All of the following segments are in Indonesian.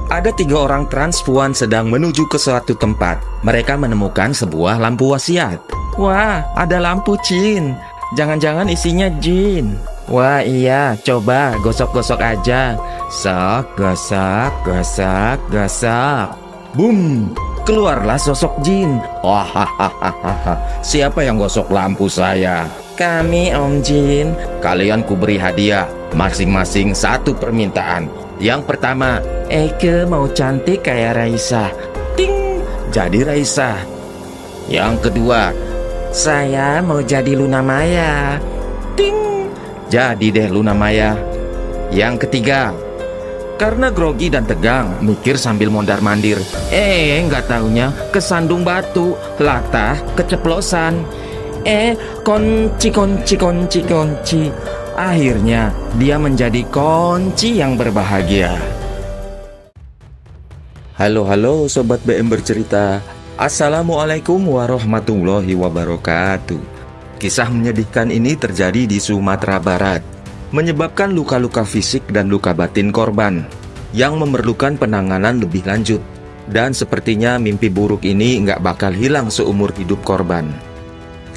Ada 3 orang transpuan sedang menuju ke suatu tempat. Mereka menemukan sebuah lampu wasiat. Wah, ada lampu jin. Jangan-jangan isinya jin. Wah iya, coba gosok-gosok aja. Sok, gosok, gosok, gosok. Boom, keluarlah sosok jin. Hahaha. Siapa yang gosok lampu saya? Kami, Om Jin. Kalian kuberi hadiah, masing-masing 1 permintaan. Yang pertama, Eke mau cantik kayak Raisa. Ting, jadi Raisa. Yang kedua, saya mau jadi Luna Maya. Ting, jadi deh Luna Maya. Yang ketiga, karena grogi dan tegang, mikir sambil mondar-mandir. Nggak taunya kesandung batu, latah, keceplosan. Kunci. Akhirnya dia menjadi kunci yang berbahagia. Halo Sobat BM Bercerita. Assalamualaikum warahmatullahi wabarakatuh. Kisah menyedihkan ini terjadi di Sumatera Barat, menyebabkan luka-luka fisik dan luka batin korban yang memerlukan penanganan lebih lanjut. Dan sepertinya mimpi buruk ini nggak bakal hilang seumur hidup korban.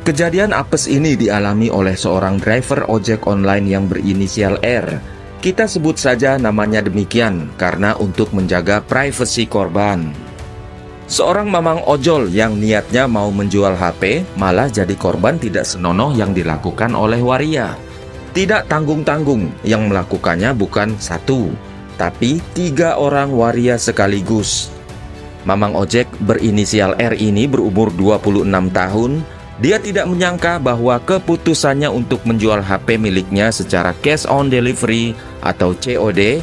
Kejadian apes ini dialami oleh seorang driver ojek online yang berinisial R. Kita sebut saja namanya demikian karena untuk menjaga privasi korban. Seorang mamang ojol yang niatnya mau menjual HP malah jadi korban tidak senonoh yang dilakukan oleh waria. Tidak tanggung-tanggung, yang melakukannya bukan 1, tapi 3 orang waria sekaligus. Mamang ojek berinisial R ini berumur 26 tahun. Dia tidak menyangka bahwa keputusannya untuk menjual HP miliknya secara cash on delivery atau COD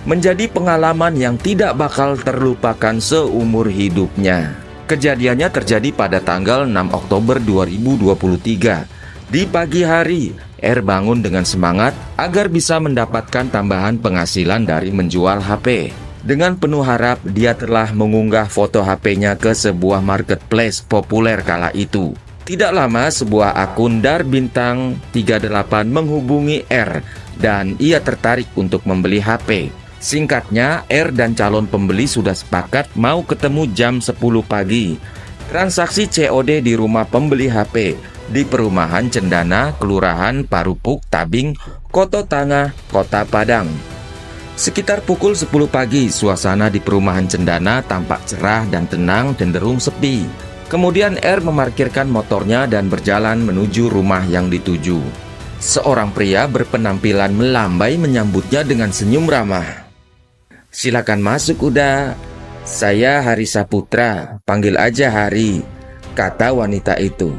menjadi pengalaman yang tidak bakal terlupakan seumur hidupnya. Kejadiannya terjadi pada tanggal 6 Oktober 2023. Di pagi hari, R bangun dengan semangat agar bisa mendapatkan tambahan penghasilan dari menjual HP. Dengan penuh harap, dia telah mengunggah foto HP-nya ke sebuah marketplace populer kala itu. Tidak lama, sebuah akun Dar Bintang 38 menghubungi R dan ia tertarik untuk membeli HP. Singkatnya, R dan calon pembeli sudah sepakat mau ketemu jam 10 pagi. Transaksi COD di rumah pembeli HP di Perumahan Cendana, Kelurahan Parupuk, Tabing, Koto Tangah, Kota Padang. Sekitar pukul 10 pagi, suasana di Perumahan Cendana tampak cerah dan tenang, cenderung sepi. Kemudian R memarkirkan motornya dan berjalan menuju rumah yang dituju. Seorang pria berpenampilan melambai menyambutnya dengan senyum ramah. Silakan masuk udah. Saya Hari Saputra, panggil aja Hari, kata wanita itu.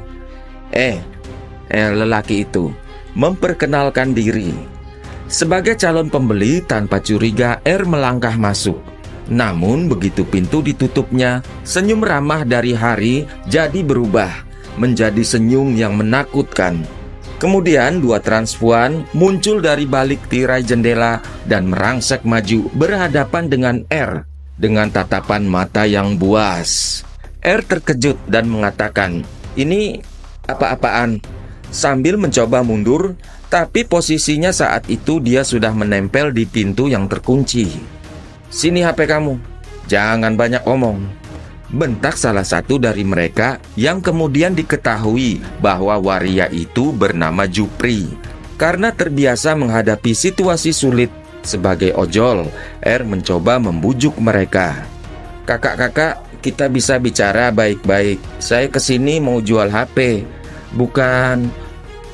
Lelaki itu memperkenalkan diri. Sebagai calon pembeli, tanpa curiga R melangkah masuk. Namun begitu pintu ditutupnya, senyum ramah dari Hari jadi berubah menjadi senyum yang menakutkan. Kemudian 2 transpuan muncul dari balik tirai jendela dan merangsek maju berhadapan dengan R dengan tatapan mata yang buas. R terkejut dan mengatakan, "Ini apa-apaan?" Sambil mencoba mundur, tapi posisinya saat itu dia sudah menempel di pintu yang terkunci. "Sini HP kamu, jangan banyak omong," bentak salah satu dari mereka yang kemudian diketahui bahwa waria itu bernama Jupri. Karena terbiasa menghadapi situasi sulit sebagai ojol, R mencoba membujuk mereka. Kakak-kakak, kita bisa bicara baik-baik. Saya kesini mau jual HP, bukan..."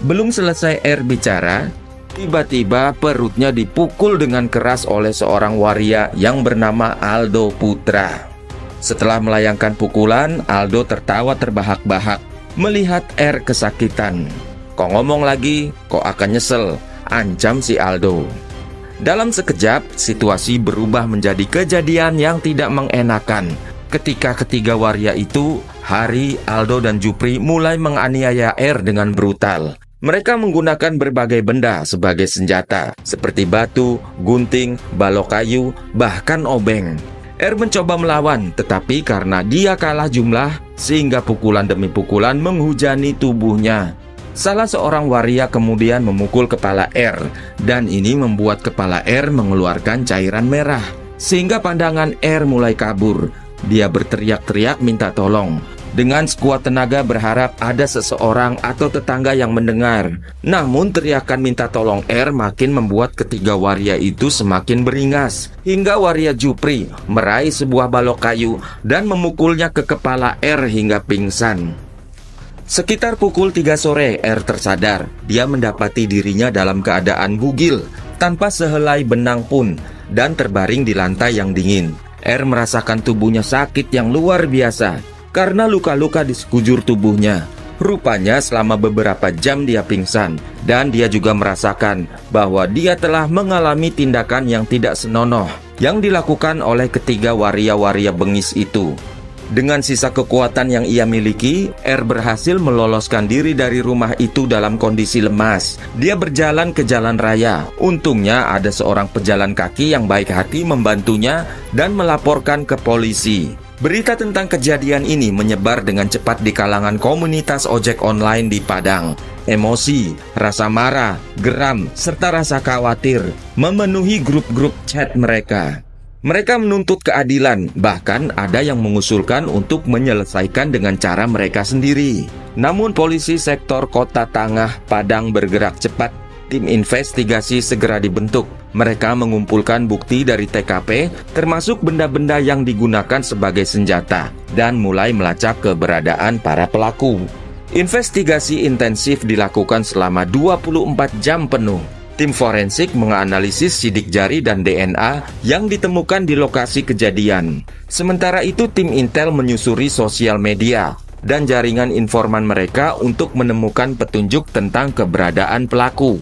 Belum selesai R bicara, tiba-tiba perutnya dipukul dengan keras oleh seorang waria yang bernama Aldo Putra. Setelah melayangkan pukulan, Aldo tertawa terbahak-bahak melihat R kesakitan. "Kok ngomong lagi, kok akan nyesel," ancam si Aldo. Dalam sekejap, situasi berubah menjadi kejadian yang tidak mengenakan. Ketika ketiga waria itu, Hari, Aldo, dan Jupri mulai menganiaya R dengan brutal. Mereka menggunakan berbagai benda sebagai senjata, seperti batu, gunting, balok kayu, bahkan obeng. R mencoba melawan, tetapi karena dia kalah jumlah, sehingga pukulan demi pukulan menghujani tubuhnya. Salah seorang waria kemudian memukul kepala R, dan ini membuat kepala R mengeluarkan cairan merah. sehingga pandangan R mulai kabur. Dia berteriak-teriak minta tolong. Dengan sekuat tenaga berharap ada seseorang atau tetangga yang mendengar. Namun teriakan minta tolong R makin membuat ketiga waria itu semakin beringas. Hingga waria Jupri meraih sebuah balok kayu dan memukulnya ke kepala R hingga pingsan. Sekitar pukul 3 sore R tersadar. Dia mendapati dirinya dalam keadaan bugil, tanpa sehelai benang pun, dan terbaring di lantai yang dingin. R merasakan tubuhnya sakit yang luar biasa karena luka-luka di sekujur tubuhnya. Rupanya selama beberapa jam dia pingsan, dan dia juga merasakan bahwa dia telah mengalami tindakan yang tidak senonoh yang dilakukan oleh ketiga waria-waria bengis itu. Dengan sisa kekuatan yang ia miliki, R berhasil meloloskan diri dari rumah itu dalam kondisi lemas. Dia berjalan ke jalan raya. Untungnya ada seorang pejalan kaki yang baik hati membantunya dan melaporkan ke polisi. Berita tentang kejadian ini menyebar dengan cepat di kalangan komunitas ojek online di Padang. Emosi, rasa marah, geram, serta rasa khawatir memenuhi grup-grup chat mereka. Mereka menuntut keadilan, bahkan ada yang mengusulkan untuk menyelesaikan dengan cara mereka sendiri. Namun polisi sektor Kota Tangah Padang bergerak cepat. Tim investigasi segera dibentuk. Mereka mengumpulkan bukti dari TKP, termasuk benda-benda yang digunakan sebagai senjata, dan mulai melacak keberadaan para pelaku. Investigasi intensif dilakukan selama 24 jam penuh. Tim forensik menganalisis sidik jari dan DNA yang ditemukan di lokasi kejadian. Sementara itu tim intel menyusuri sosial media dan jaringan informan mereka untuk menemukan petunjuk tentang keberadaan pelaku.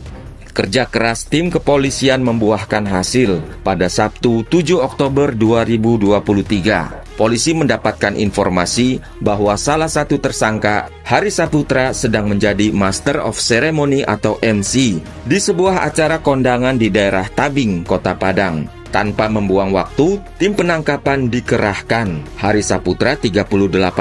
Kerja keras tim kepolisian membuahkan hasil. Pada Sabtu 7 Oktober 2023, polisi mendapatkan informasi bahwa salah satu tersangka, Haris Saputra, sedang menjadi Master of Ceremony atau MC di sebuah acara kondangan di daerah Tabing, Kota Padang. Tanpa membuang waktu, tim penangkapan dikerahkan. Haris Saputra, 38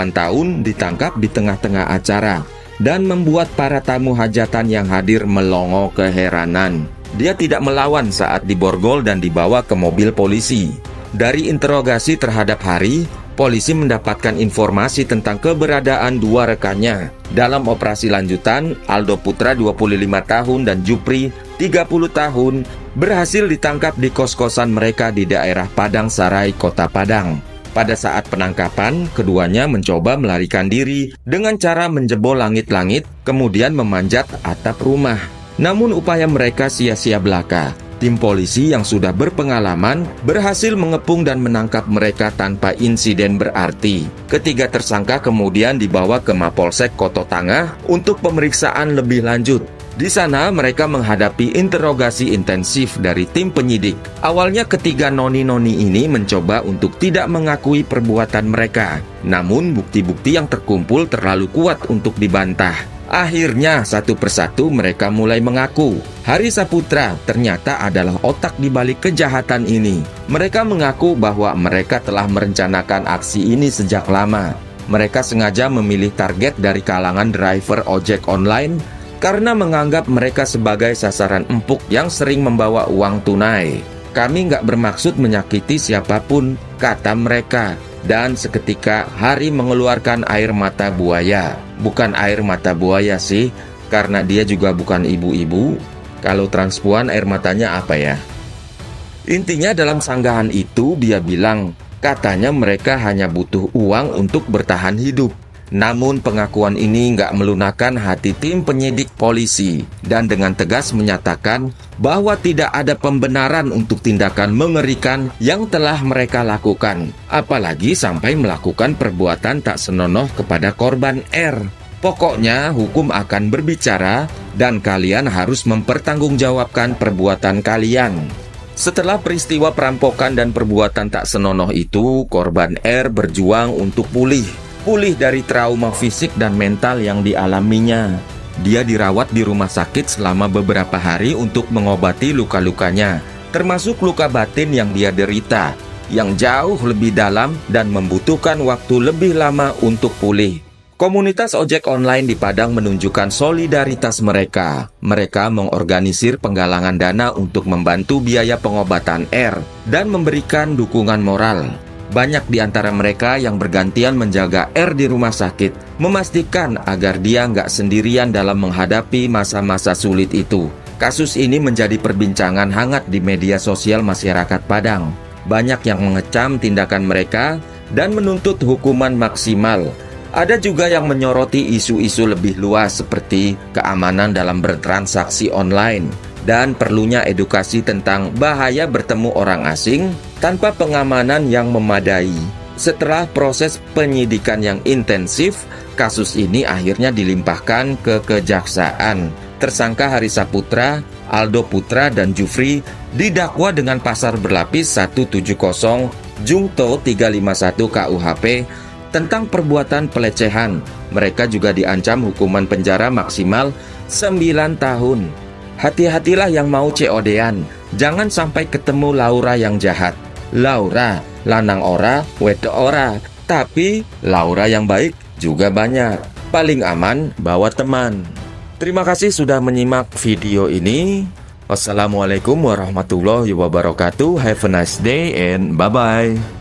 tahun, ditangkap di tengah-tengah acara dan membuat para tamu hajatan yang hadir melongo keheranan. Dia tidak melawan saat diborgol dan dibawa ke mobil polisi. Dari interogasi terhadap Hari, polisi mendapatkan informasi tentang keberadaan dua rekannya. Dalam operasi lanjutan, Aldo Putra 25 tahun dan Jupri 30 tahun berhasil ditangkap di kos-kosan mereka di daerah Padang Sarai, Kota Padang. Pada saat penangkapan, keduanya mencoba melarikan diri dengan cara menjebol langit-langit, kemudian memanjat atap rumah. Namun upaya mereka sia-sia belaka. Tim polisi yang sudah berpengalaman berhasil mengepung dan menangkap mereka tanpa insiden berarti. Ketiga tersangka kemudian dibawa ke Mapolsek Kota Tangah untuk pemeriksaan lebih lanjut. Di sana mereka menghadapi interogasi intensif dari tim penyidik. Awalnya ketiga noni-noni ini mencoba untuk tidak mengakui perbuatan mereka. Namun bukti-bukti yang terkumpul terlalu kuat untuk dibantah. Akhirnya satu persatu mereka mulai mengaku. Haris Saputra ternyata adalah otak di balik kejahatan ini. Mereka mengaku bahwa mereka telah merencanakan aksi ini sejak lama. Mereka sengaja memilih target dari kalangan driver ojek online karena menganggap mereka sebagai sasaran empuk yang sering membawa uang tunai. Kami nggak bermaksud menyakiti siapapun, kata mereka. Dan seketika Hari mengeluarkan air mata buaya. Bukan air mata buaya sih, karena dia juga bukan ibu-ibu. Kalau transpuan air matanya apa ya? Intinya dalam sanggahan itu dia bilang, katanya mereka hanya butuh uang untuk bertahan hidup. Namun pengakuan ini nggak melunakkan hati tim penyidik polisi dan dengan tegas menyatakan bahwa tidak ada pembenaran untuk tindakan mengerikan yang telah mereka lakukan, apalagi sampai melakukan perbuatan tak senonoh kepada korban R. Pokoknya hukum akan berbicara dan kalian harus mempertanggungjawabkan perbuatan kalian. Setelah peristiwa perampokan dan perbuatan tak senonoh itu, korban R berjuang untuk pulih dari trauma fisik dan mental yang dialaminya. Dia dirawat di rumah sakit selama beberapa hari untuk mengobati luka-lukanya, termasuk luka batin yang dia derita, yang jauh lebih dalam dan membutuhkan waktu lebih lama untuk pulih. Komunitas ojek online di Padang menunjukkan solidaritas mereka. Mereka mengorganisir penggalangan dana untuk membantu biaya pengobatan R dan memberikan dukungan moral. Banyak di antara mereka yang bergantian menjaga R di rumah sakit, memastikan agar dia nggak sendirian dalam menghadapi masa-masa sulit itu. Kasus ini menjadi perbincangan hangat di media sosial masyarakat Padang. Banyak yang mengecam tindakan mereka dan menuntut hukuman maksimal. Ada juga yang menyoroti isu-isu lebih luas seperti keamanan dalam bertransaksi online dan perlunya edukasi tentang bahaya bertemu orang asing tanpa pengamanan yang memadai. Setelah proses penyidikan yang intensif, kasus ini akhirnya dilimpahkan ke kejaksaan. Tersangka Hari Saputra, Aldo Putra, dan Jufri didakwa dengan pasal berlapis 170 Jungto 351 KUHP tentang perbuatan pelecehan. Mereka juga diancam hukuman penjara maksimal 9 tahun. Hati-hatilah yang mau COD-an. Jangan sampai ketemu Laura yang jahat. Laura, lanang ora, wedok ora. Tapi Laura yang baik juga banyak. Paling aman bawa teman. Terima kasih sudah menyimak video ini. Wassalamualaikum warahmatullahi wabarakatuh. Have a nice day and bye-bye.